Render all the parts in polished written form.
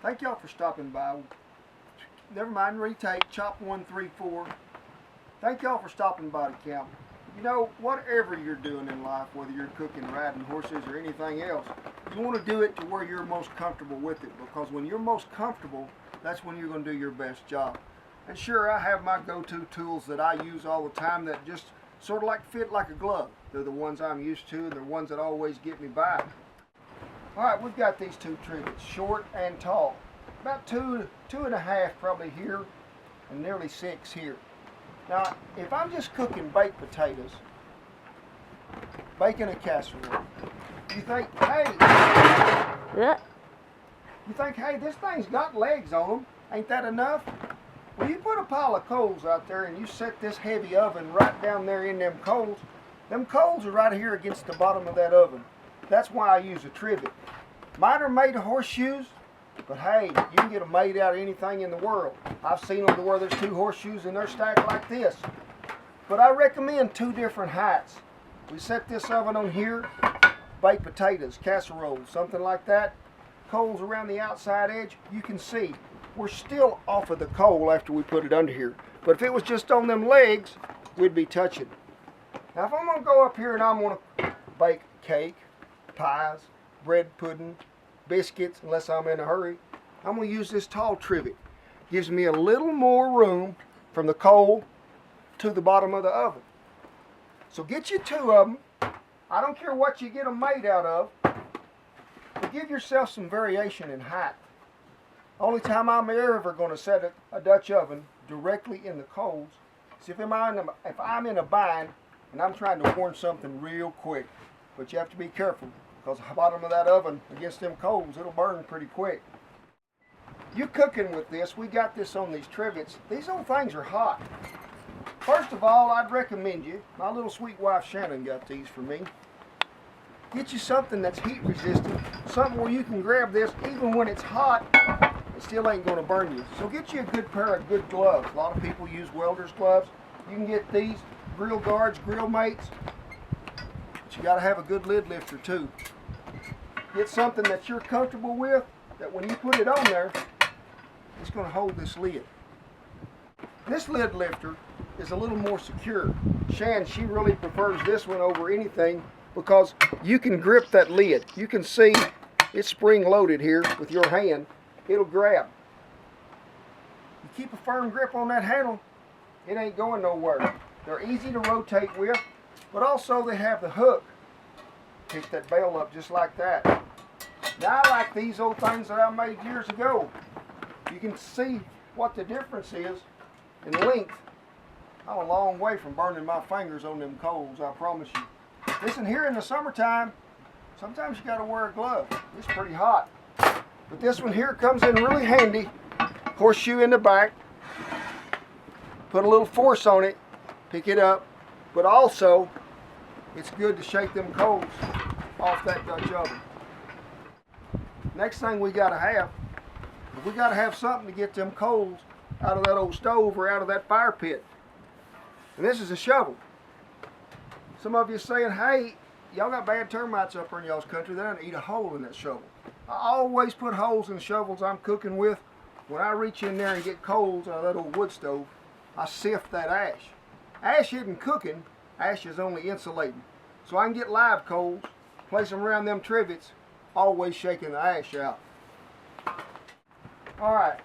Thank y'all for stopping by. Never mind, retake, chop 134. Thank y'all for stopping by the camp. You know, whatever you're doing in life, whether you're cooking, riding horses, or anything else, you want to do it to where you're most comfortable with it, because when you're most comfortable, that's when you're going to do your best job. And sure, I have my go-to tools that I use all the time that just sort of like fit like a glove. They're the ones I'm used to, and they're ones that always get me by. All right, we've got these two trivets, short and tall. About two and a half probably here, and nearly 6 here. Now, if I'm just cooking baked potatoes, baking a casserole, you think, hey, this thing's got legs on them. Ain't that enough? Well, you put a pile of coals out there and you set this heavy oven right down there in them coals are right here against the bottom of that oven. That's why I use a trivet. Mine are made of horseshoes, but hey, you can get them made out of anything in the world. I've seen them to where there's 2 horseshoes and they're stacked like this. But I recommend 2 different heights. We set this oven on here, baked potatoes, casserole, something like that. Coals around the outside edge, you can see we're still off of the coal after we put it under here. But if it was just on them legs, we'd be touching. Now if I'm going to go up here and I'm going to bake cake, pies, bread pudding, biscuits, unless I'm in a hurry, I'm going to use this tall trivet. Gives me a little more room from the coal to the bottom of the oven. So get you 2 of them. I don't care what you get them made out of, but give yourself some variation in height. Only time I'm ever going to set a Dutch oven directly in the coals is if I'm in a bind and I'm trying to warm something real quick. But you have to be careful, because the bottom of that oven against them coals, it'll burn pretty quick. You cooking with this, we got this on these trivets. These old things are hot. First of all, I'd recommend you, my little sweet wife Shannon got these for me. Get you something that's heat resistant, something where you can grab this even when it's hot, it still ain't going to burn you. So get you a good pair of good gloves. A lot of people use welder's gloves. You can get these, grill guards, grill mates. But you got to have a good lid lifter too. Get something that you're comfortable with, that when you put it on there, it's going to hold this lid. This lid lifter is a little more secure. Shan, she really prefers this one over anything because you can grip that lid. You can see it's spring loaded here with your hand. It'll grab. You keep a firm grip on that handle, it ain't going nowhere. They're easy to rotate with, but also they have the hook. Pick that bail up just like that. Now I like these old things that I made years ago. You can see what the difference is in length. I'm a long way from burning my fingers on them coals, I promise you. Listen, here in the summertime, sometimes you got to wear a glove. It's pretty hot. But this one here comes in really handy. Horseshoe in the back. Put a little force on it, pick it up. But also, it's good to shake them coals off that Dutch oven. Next thing we got to have something to get them coals out of that old stove or out of that fire pit. And this is a shovel. Some of you saying, hey, y'all got bad termites up here in y'all's country. They're going to eat a hole in that shovel. I always put holes in shovels I'm cooking with. When I reach in there and get coals out of that old wood stove, I sift that ash. Ash isn't cooking, ash is only insulating. So I can get live coals, place them around them trivets, always shaking the ash out. Alright,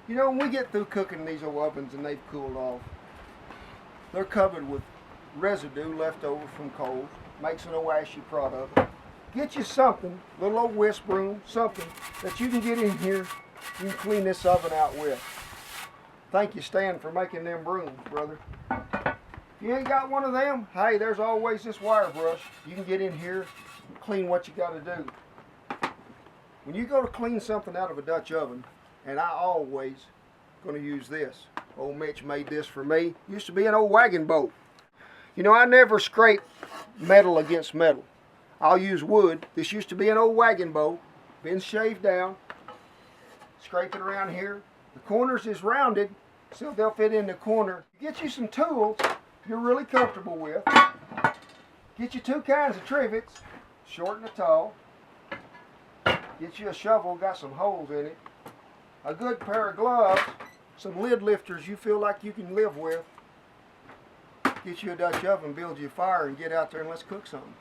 you know, when we get through cooking these old ovens and they've cooled off, they're covered with residue left over from coals, makes an old ashy product. Get you something, a little old whisk broom, something that you can get in here, you can clean this oven out with. Thank you, Stan, for making them brooms, brother. If you ain't got one of them, hey, there's always this wire brush. You can get in here and clean what you got to do. When you go to clean something out of a Dutch oven, and I always going to use this. Old Mitch made this for me. Used to be an old wagon boat. You know, I never scrape metal against metal. I'll use wood. This used to be an old wagon boat. Been shaved down. Scrape it around here. The corners is rounded, so they'll fit in the corner. Get you some tools you're really comfortable with. Get you 2 kinds of trivets, short and a tall. Get you a shovel, got some holes in it. A good pair of gloves. Some lid lifters you feel like you can live with. Get you a Dutch oven, build you a fire, and get out there and let's cook something.